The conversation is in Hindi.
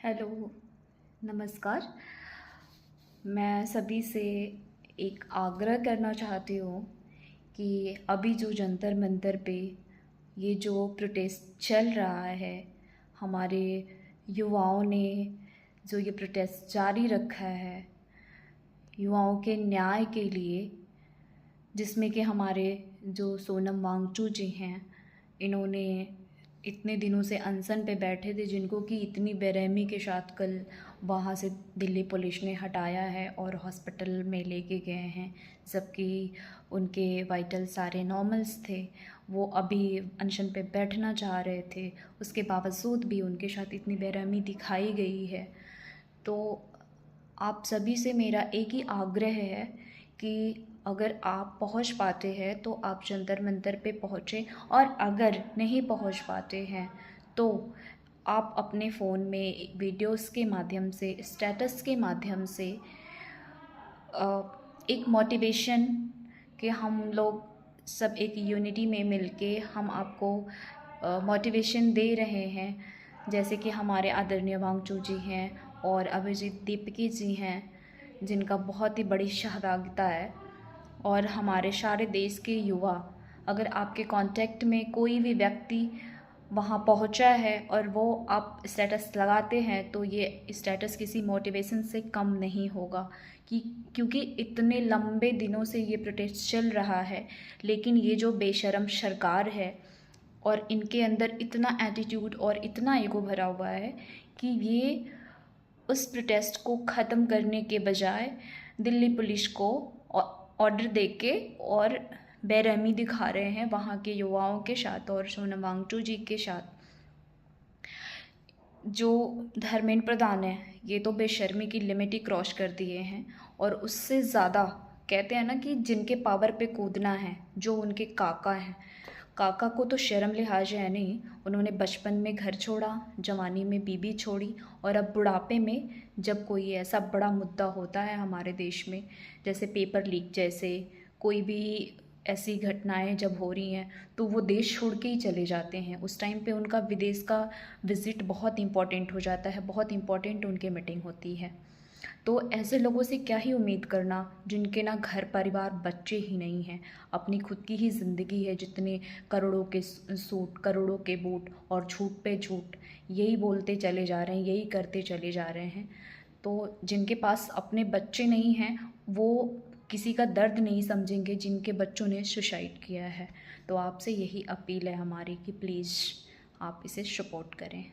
हेलो, नमस्कार। मैं सभी से एक आग्रह करना चाहती हूँ कि अभी जो जंतर मंतर पे ये जो प्रोटेस्ट चल रहा है, हमारे युवाओं ने जो ये प्रोटेस्ट जारी रखा है युवाओं के न्याय के लिए, जिसमें कि हमारे जो सोनम वांगचुक जी हैं, इन्होंने इतने दिनों से अनशन पे बैठे थे, जिनको कि इतनी बेरहमी के साथ कल वहाँ से दिल्ली पुलिस ने हटाया है और हॉस्पिटल में लेके गए हैं, जबकि उनके वाइटल सारे नॉर्मल्स थे। वो अभी अनशन पे बैठना चाह रहे थे, उसके बावजूद भी उनके साथ इतनी बेरहमी दिखाई गई है। तो आप सभी से मेरा एक ही आग्रह है कि अगर आप पहुंच पाते हैं तो आप जंतर मंतर पे पहुँचें, और अगर नहीं पहुंच पाते हैं तो आप अपने फ़ोन में वीडियोस के माध्यम से, स्टेटस के माध्यम से एक मोटिवेशन कि हम लोग सब एक यूनिटी में मिलके हम आपको मोटिवेशन दे रहे हैं। जैसे कि हमारे आदरणीय वांगचुक जी हैं और अभिजीत दीपकी जी हैं, जिनका बहुत ही बड़ी शहादत है। और हमारे सारे देश के युवा, अगर आपके कांटेक्ट में कोई भी व्यक्ति वहाँ पहुँचा है और वो आप स्टेटस लगाते हैं, तो ये स्टेटस किसी मोटिवेशन से कम नहीं होगा। कि क्योंकि इतने लंबे दिनों से ये प्रोटेस्ट चल रहा है, लेकिन ये जो बेशर्म सरकार है और इनके अंदर इतना एटीट्यूड और इतना ईगो भरा हुआ है कि ये उस प्रोटेस्ट को ख़त्म करने के बजाय दिल्ली पुलिस को ऑर्डर देके और बेरहमी दिखा रहे हैं वहाँ के युवाओं के साथ और सोनम वांगचुक जी के साथ। जो धर्मेंद्र प्रधान है, ये तो बेशर्मी की लिमिट ही क्रॉस कर दिए हैं। और उससे ज़्यादा कहते हैं ना कि जिनके पावर पे कूदना है, जो उनके काका हैं, काका को तो शर्म लिहाज है नहीं। उन्होंने बचपन में घर छोड़ा, जवानी में बीबी छोड़ी, और अब बुढ़ापे में जब कोई ऐसा बड़ा मुद्दा होता है हमारे देश में, जैसे पेपर लीक जैसे कोई भी ऐसी घटनाएं जब हो रही हैं, तो वो देश छोड़ के ही चले जाते हैं। उस टाइम पे उनका विदेश का विज़िट बहुत इम्पॉर्टेंट हो जाता है, बहुत इम्पॉर्टेंट उनकी मीटिंग होती है। तो ऐसे लोगों से क्या ही उम्मीद करना जिनके ना घर परिवार बच्चे ही नहीं हैं, अपनी खुद की ही ज़िंदगी है, जितने करोड़ों के सूट, करोड़ों के बूट और झूठ पे झूठ यही बोलते चले जा रहे हैं, यही करते चले जा रहे हैं। तो जिनके पास अपने बच्चे नहीं हैं, वो किसी का दर्द नहीं समझेंगे जिनके बच्चों ने सुसाइड किया है। तो आपसे यही अपील है हमारी कि प्लीज़ आप इसे सपोर्ट करें।